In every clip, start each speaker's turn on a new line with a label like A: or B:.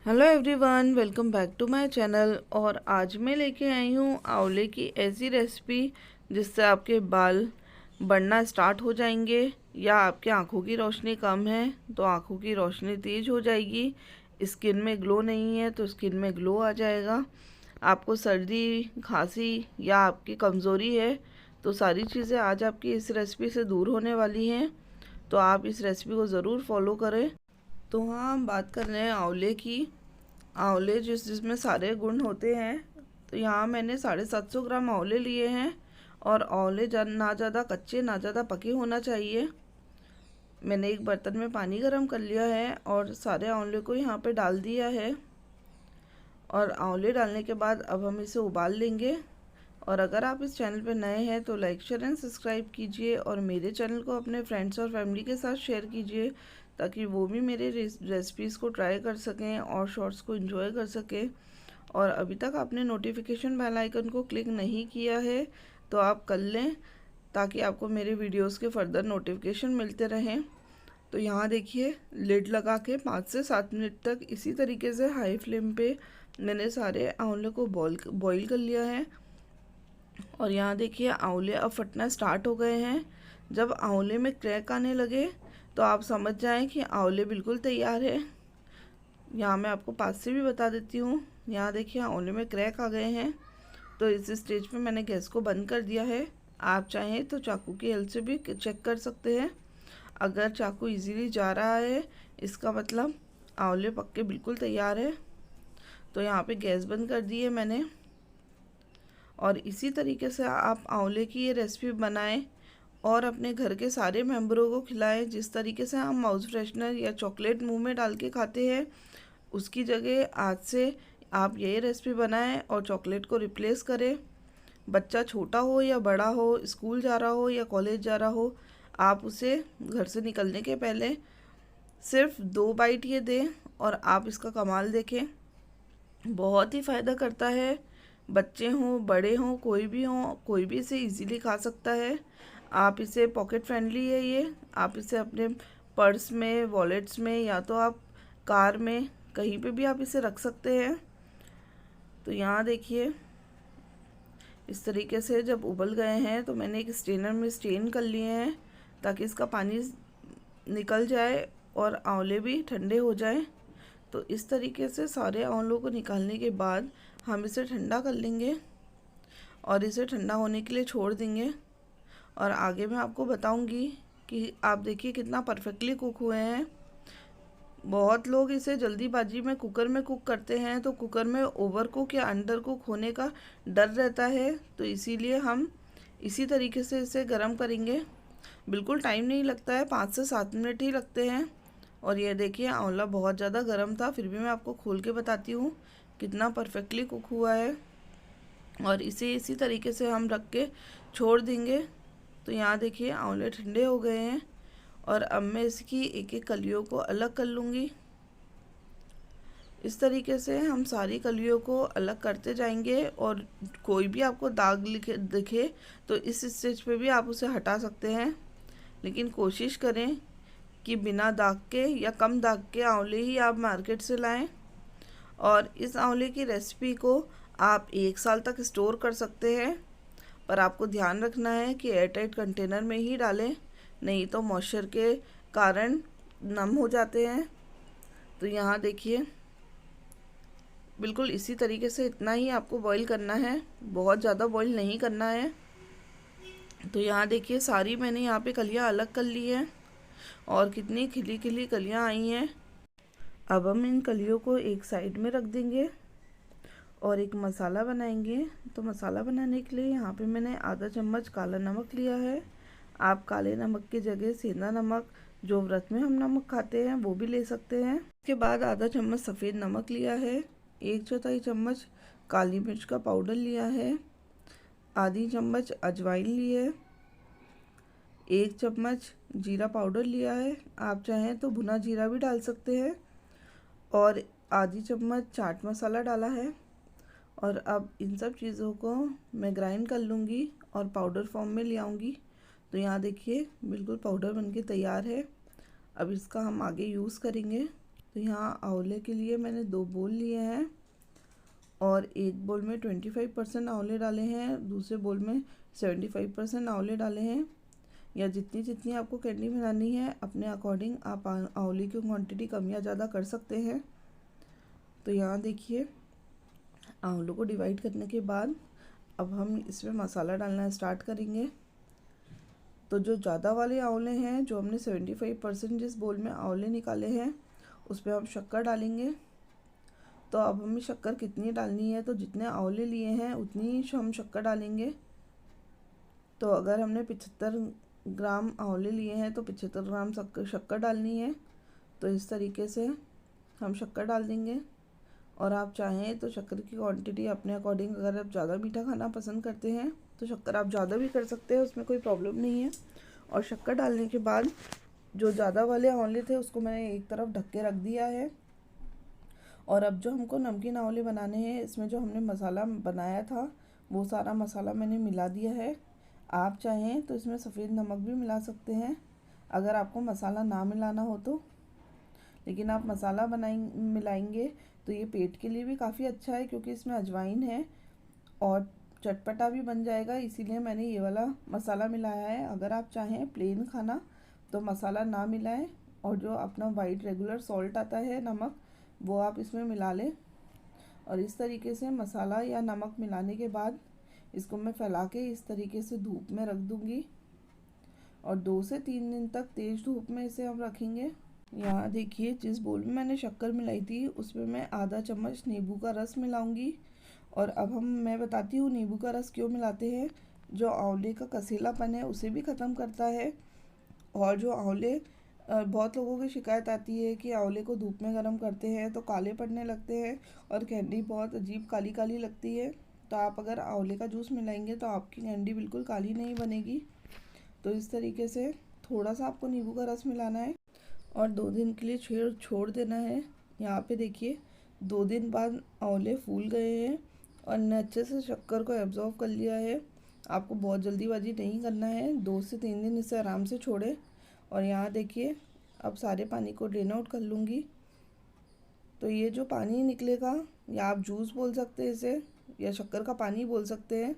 A: Hello everyone, welcome back to my channel. और आज मैं लेके आई हूँ आंवले की ऐसी रेसिपी जिससे आपके बाल बढ़ना स्टार्ट हो जाएंगे, या आपकी आंखों की रोशनी कम है तो आंखों की रोशनी तेज़ हो जाएगी। स्किन में ग्लो नहीं है तो स्किन में ग्लो आ जाएगा। आपको सर्दी खांसी या आपकी कमज़ोरी है तो सारी चीज़ें आज आपकी इस रेसिपी से दूर होने वाली हैं। तो आप इस रेसिपी को ज़रूर फॉलो करें। तो हाँ, हम बात कर रहे हैं आंवले की। आंवले जिसमें सारे गुण होते हैं। तो यहाँ मैंने 750 ग्राम आंवले लिए हैं। और आंवले ना ज़्यादा कच्चे ना ज़्यादा पके होना चाहिए। मैंने एक बर्तन में पानी गर्म कर लिया है और सारे आंवले को यहाँ पे डाल दिया है। और आंवले डालने के बाद अब हम इसे उबाल लेंगे। और अगर आप इस चैनल पर नए हैं तो लाइक शेयर एंड सब्सक्राइब कीजिए और मेरे चैनल को अपने फ्रेंड्स और फैमिली के साथ शेयर कीजिए, ताकि वो भी मेरे रेसिपीज़ को ट्राई कर सकें और शॉर्ट्स को एंजॉय कर सकें। और अभी तक आपने नोटिफिकेशन बेल आइकन को क्लिक नहीं किया है तो आप कर लें, ताकि आपको मेरे वीडियोस के फर्दर नोटिफिकेशन मिलते रहें। तो यहाँ देखिए, लिड लगा के 5 से 7 मिनट तक इसी तरीके से हाई फ्लेम पे मैंने सारे आंवले को बॉईल कर लिया है। और यहाँ देखिए, आंवले अब फटना स्टार्ट हो गए हैं। जब आंवले में क्रैक आने लगे तो आप समझ जाएं कि आंवले बिल्कुल तैयार है। यहाँ मैं आपको पास से भी बता देती हूँ। यहाँ देखिए, आंवले में क्रैक आ गए हैं। तो इस स्टेज पे मैंने गैस को बंद कर दिया है। आप चाहें तो चाकू की हेल्प से भी चेक कर सकते हैं। अगर चाकू इजीली जा रहा है, इसका मतलब आंवले पक के बिल्कुल तैयार है। तो यहाँ पे गैस बंद कर दी है मैंने। और इसी तरीके से आप आंवले की ये रेसिपी बनाएं और अपने घर के सारे मेंबरों को खिलाएं। जिस तरीके से हम माउस फ्रेशनर या चॉकलेट मुंह में डाल के खाते हैं, उसकी जगह आज से आप यही रेसिपी बनाएं और चॉकलेट को रिप्लेस करें। बच्चा छोटा हो या बड़ा हो, स्कूल जा रहा हो या कॉलेज जा रहा हो, आप उसे घर से निकलने के पहले सिर्फ 2 बाइट ये दें और आप इसका कमाल देखें। बहुत ही फ़ायदा करता है। बच्चे हों, बड़े हों, कोई भी इसे इजीली खा सकता है। आप इसे पॉकेट फ्रेंडली है ये। आप इसे अपने पर्स में, वॉलेट्स में, या तो आप कार में, कहीं पे भी आप इसे रख सकते हैं। तो यहाँ देखिए, इस तरीके से जब उबल गए हैं तो मैंने एक स्ट्रेनर में स्ट्रेन कर लिए हैं, ताकि इसका पानी निकल जाए और आंवले भी ठंडे हो जाएं। तो इस तरीके से सारे आंवलों को निकालने के बाद हम इसे ठंडा कर लेंगे और इसे ठंडा होने के लिए छोड़ देंगे। और आगे मैं आपको बताऊंगी कि आप देखिए कितना परफेक्टली कुक हुए हैं। बहुत लोग इसे जल्दीबाजी में कुकर में कुक करते हैं, तो कुकर में ओवर कुक या अंडर कुक होने का डर रहता है। तो इसीलिए हम इसी तरीके से इसे गर्म करेंगे। बिल्कुल टाइम नहीं लगता है, 5 से 7 मिनट ही लगते हैं। और ये देखिए, आंवला बहुत ज़्यादा गर्म था, फिर भी मैं आपको खोल के बताती हूँ कितना परफेक्टली कुक हुआ है। और इसे इसी तरीके से हम रख के छोड़ देंगे। तो यहाँ देखिए, आंवले ठंडे हो गए हैं और अब मैं इसकी एक एक कलियों को अलग कर लूँगी। इस तरीके से हम सारी कलियों को अलग करते जाएंगे। और कोई भी आपको दाग दिखे तो इस स्टेज पे भी आप उसे हटा सकते हैं, लेकिन कोशिश करें कि बिना दाग के या कम दाग के आंवले ही आप मार्केट से लाएं। और इस आंवले की रेसिपी को आप 1 साल तक स्टोर कर सकते हैं, पर आपको ध्यान रखना है कि एयरटाइट कंटेनर में ही डालें, नहीं तो मॉइस्चर के कारण नम हो जाते हैं। तो यहाँ देखिए, बिल्कुल इसी तरीके से इतना ही आपको बॉईल करना है, बहुत ज़्यादा बॉईल नहीं करना है। तो यहाँ देखिए, सारी मैंने यहाँ पे कलियाँ अलग कर ली हैं और कितनी खिली खिली कलियाँ आई हैं। अब हम इन कलियों को एक साइड में रख देंगे और एक मसाला बनाएंगे। तो मसाला बनाने के लिए यहाँ पे मैंने आधा चम्मच काला नमक लिया है। आप काले नमक की जगह सेंधा नमक, जो व्रत में हम नमक खाते हैं, वो भी ले सकते हैं। इसके बाद आधा चम्मच सफ़ेद नमक लिया है, 1/4 चम्मच काली मिर्च का पाउडर लिया है, आधी चम्मच अजवाइन ली है, 1 चम्मच जीरा पाउडर लिया है। आप चाहें तो भुना जीरा भी डाल सकते हैं। और आधी चम्मच चाट मसाला डाला है। और अब इन सब चीज़ों को मैं ग्राइंड कर लूँगी और पाउडर फॉर्म में ले आऊँगी। तो यहाँ देखिए, बिल्कुल पाउडर बनके तैयार है। अब इसका हम आगे यूज़ करेंगे। तो यहाँ आंवले के लिए मैंने 2 बोल लिए हैं और एक बोल में 25% आंवले डाले हैं, दूसरे बोल में 75% आंवले डाले हैं। या जितनी जितनी आपको कैंडी बनानी है अपने अकॉर्डिंग आप आंवले की क्वांटिटी कम या ज़्यादा कर सकते हैं। तो यहाँ देखिए आंवलों को डिवाइड करने के बाद अब हम इसमें मसाला डालना स्टार्ट करेंगे। तो जो ज़्यादा वाले आंवले हैं, जो हमने 75% जिस बोल में आंवले निकाले हैं उस पर हम शक्कर डालेंगे। तो अब हमें शक्कर कितनी डालनी है, तो जितने आंवले लिए हैं उतनी हम शक्कर डालेंगे। तो अगर हमने 75 ग्राम आंवले लिए हैं तो 75 ग्राम शक्कर डालनी है। तो इस तरीके से हम शक्कर डाल देंगे। और आप चाहें तो शक्कर की क्वांटिटी अपने अकॉर्डिंग, अगर आप ज़्यादा मीठा खाना पसंद करते हैं तो शक्कर आप ज़्यादा भी कर सकते हैं, उसमें कोई प्रॉब्लम नहीं है। और शक्कर डालने के बाद जो ज़्यादा वाले आंवले थे उसको मैंने एक तरफ ढक के रख दिया है। और अब जो हमको नमकीन आंवले बनाने हैं, इसमें जो हमने मसाला बनाया था वो सारा मसाला मैंने मिला दिया है। आप चाहें तो इसमें सफ़ेद नमक भी मिला सकते हैं अगर आपको मसाला ना मिलाना हो तो। लेकिन आप मसाला मिलाएंगे तो ये पेट के लिए भी काफ़ी अच्छा है, क्योंकि इसमें अजवाइन है और चटपटा भी बन जाएगा, इसीलिए मैंने ये वाला मसाला मिलाया है। अगर आप चाहें प्लेन खाना तो मसाला ना मिलाएं और जो अपना वाइट रेगुलर सॉल्ट आता है, नमक, वो आप इसमें मिला लें। और इस तरीके से मसाला या नमक मिलाने के बाद इसको मैं फैला के इस तरीके से धूप में रख दूँगी और 2 से 3 दिन तक तेज़ धूप में इसे हम रखेंगे। यहाँ देखिए जिस बोल में मैंने शक्कर मिलाई थी उसमें मैं आधा चम्मच नींबू का रस मिलाऊंगी। और अब मैं बताती हूँ नींबू का रस क्यों मिलाते हैं। जो आंवले का कसीलापन है उसे भी ख़त्म करता है। और जो आंवले, बहुत लोगों की शिकायत आती है कि आंवले को धूप में गर्म करते हैं तो काले पड़ने लगते हैं और कैंडी बहुत अजीब काली काली लगती है। तो आप अगर आंवले का जूस मिलाएंगे तो आपकी कैंडी बिल्कुल काली नहीं बनेगी। तो इस तरीके से थोड़ा सा आपको नींबू का रस मिलाना है और 2 दिन के लिए छोड़ देना है। यहाँ पे देखिए 2 दिन बाद आंवले फूल गए हैं और ने अच्छे से शक्कर को एब्जॉर्व कर लिया है। आपको बहुत जल्दीबाजी नहीं करना है, 2 से 3 दिन इसे आराम से छोड़ें। और यहाँ देखिए अब सारे पानी को ड्रेन आउट कर लूँगी। तो ये जो पानी निकलेगा, या आप जूस बोल सकते हैं इसे, या शक्कर का पानी बोल सकते हैं।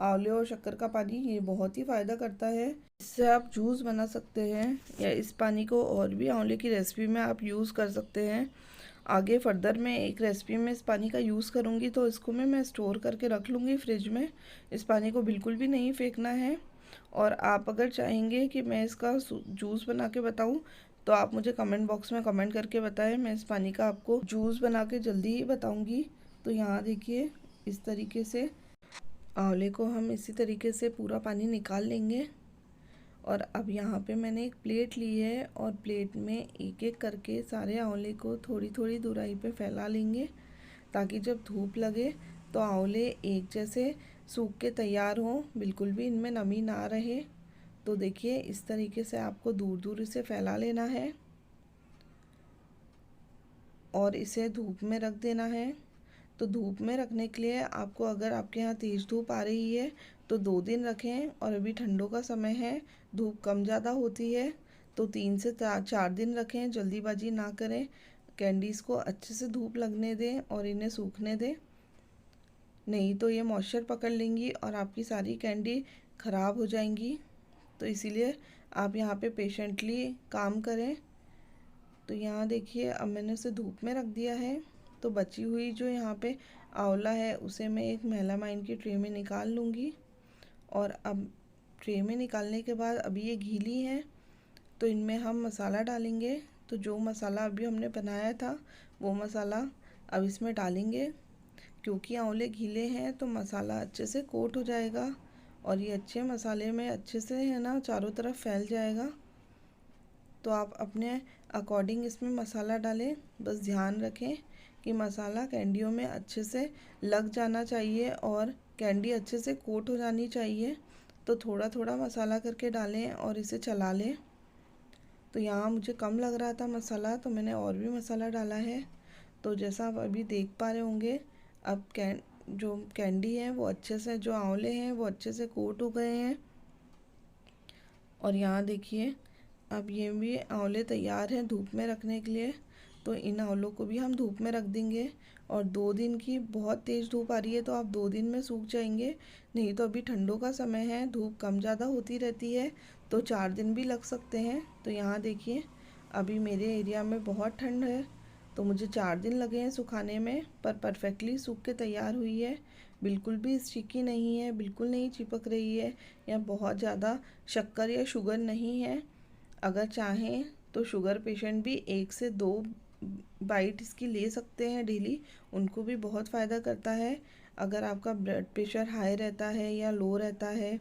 A: आंवले और शक्कर का पानी ये बहुत ही फ़ायदा करता है, इससे आप जूस बना सकते हैं या इस पानी को और भी आंवले की रेसिपी में आप यूज़ कर सकते हैं। आगे फर्दर मैं एक रेसिपी में इस पानी का यूज़ करूँगी तो इसको मैं स्टोर करके रख लूँगी फ्रिज में। इस पानी को बिल्कुल भी नहीं फेंकना है। और आप अगर चाहेंगे कि मैं इसका जूस बना के बताऊँ तो आप मुझे कमेंट बॉक्स में कमेंट करके बताएं, मैं इस पानी का आपको जूस बना के जल्दी ही बताऊँगी। तो यहाँ देखिए इस तरीके से आंवले को हम इसी तरीके से पूरा पानी निकाल लेंगे। और अब यहाँ पे मैंने एक प्लेट ली है और प्लेट में एक एक करके सारे आंवले को थोड़ी थोड़ी दूराई पे फैला लेंगे, ताकि जब धूप लगे तो आंवले एक जैसे सूख के तैयार हों, बिल्कुल भी इनमें नमी ना रहे। तो देखिए इस तरीके से आपको दूर दूर इसे फैला लेना है और इसे धूप में रख देना है। तो धूप में रखने के लिए आपको, अगर आपके यहाँ तेज़ धूप आ रही है तो 2 दिन रखें, और अभी ठंडों का समय है, धूप कम ज़्यादा होती है तो 3 से 4 दिन रखें। जल्दीबाजी ना करें, कैंडीज़ को अच्छे से धूप लगने दें और इन्हें सूखने दें, नहीं तो ये मॉइस्चर पकड़ लेंगी और आपकी सारी कैंडी ख़राब हो जाएंगी। तो इसीलिए आप यहाँ पे पेशेंटली काम करें। तो यहाँ देखिए अब मैंने उसे धूप में रख दिया है। तो बची हुई जो यहाँ पे आंवला है उसे मैं एक मेलामाइन की ट्रे में निकाल लूँगी। और अब ट्रे में निकालने के बाद अभी ये गीली है तो इनमें हम मसाला डालेंगे। तो जो मसाला अभी हमने बनाया था वो मसाला अब इसमें डालेंगे। क्योंकि आंवले गीले हैं तो मसाला अच्छे से कोट हो जाएगा और ये अच्छे मसाले में अच्छे से है ना चारों तरफ फैल जाएगा। तो आप अपने अकॉर्डिंग इसमें मसाला डालें, बस ध्यान रखें कि मसाला कैंडियों में अच्छे से लग जाना चाहिए और कैंडी अच्छे से कोट हो जानी चाहिए। तो थोड़ा थोड़ा मसाला करके डालें और इसे चला लें। तो यहाँ मुझे कम लग रहा था मसाला तो मैंने और भी मसाला डाला है। तो जैसा आप अभी देख पा रहे होंगे अब जो कैंडी है वो अच्छे से, जो आंवले हैं वो अच्छे से कोट हो गए हैं। और यहाँ देखिए अब ये भी आंवले तैयार हैं धूप में रखने के लिए। तो इन आंवलों को भी हम धूप में रख देंगे। और 2 दिन की बहुत तेज़ धूप आ रही है तो आप 2 दिन में सूख जाएंगे, नहीं तो अभी ठंडों का समय है, धूप कम ज़्यादा होती रहती है, तो 4 दिन भी लग सकते हैं। तो यहाँ देखिए अभी मेरे एरिया में बहुत ठंड है, तो मुझे 4 दिन लगे हैं सुखाने में, पर परफेक्टली सूख के तैयार हुई है। बिल्कुल भी स्टिकी नहीं है, बिल्कुल नहीं चिपक रही है, या बहुत ज़्यादा शक्कर या शुगर नहीं है। अगर चाहें तो शुगर पेशेंट भी 1 से 2 बाइट इसकी ले सकते हैं डेली, उनको भी बहुत फ़ायदा करता है। अगर आपका ब्लड प्रेशर हाई रहता है या लो रहता है,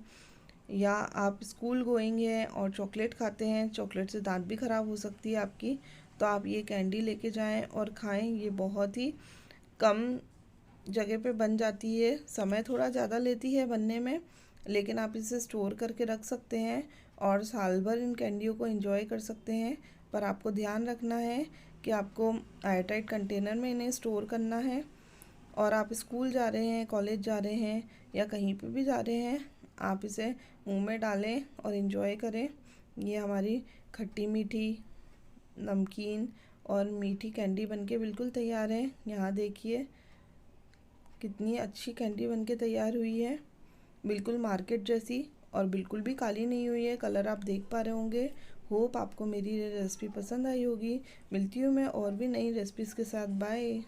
A: या आप स्कूल गोइंग हैं और चॉकलेट खाते हैं, चॉकलेट से दांत भी ख़राब हो सकती है आपकी, तो आप ये कैंडी लेके जाएं और खाएं। ये बहुत ही कम जगह पे बन जाती है, समय थोड़ा ज़्यादा लेती है बनने में, लेकिन आप इसे स्टोर करके रख सकते हैं और साल भर इन कैंडियों को एंजॉय कर सकते हैं। पर आपको ध्यान रखना है कि आपको एयरटाइट कंटेनर में इन्हें स्टोर करना है। और आप स्कूल जा रहे हैं, कॉलेज जा रहे हैं या कहीं पे भी जा रहे हैं, आप इसे मुंह में डालें और इन्जॉय करें। ये हमारी खट्टी मीठी, नमकीन और मीठी कैंडी बनके बिल्कुल तैयार है। यहाँ देखिए कितनी अच्छी कैंडी बनके तैयार हुई है, बिल्कुल मार्केट जैसी, और बिल्कुल भी काली नहीं हुई है। कलर आप देख पा रहे होंगे। होप आपको मेरी रेसिपी पसंद आई होगी। मिलती हूँ मैं और भी नई रेसिपीज़ के साथ। बाय।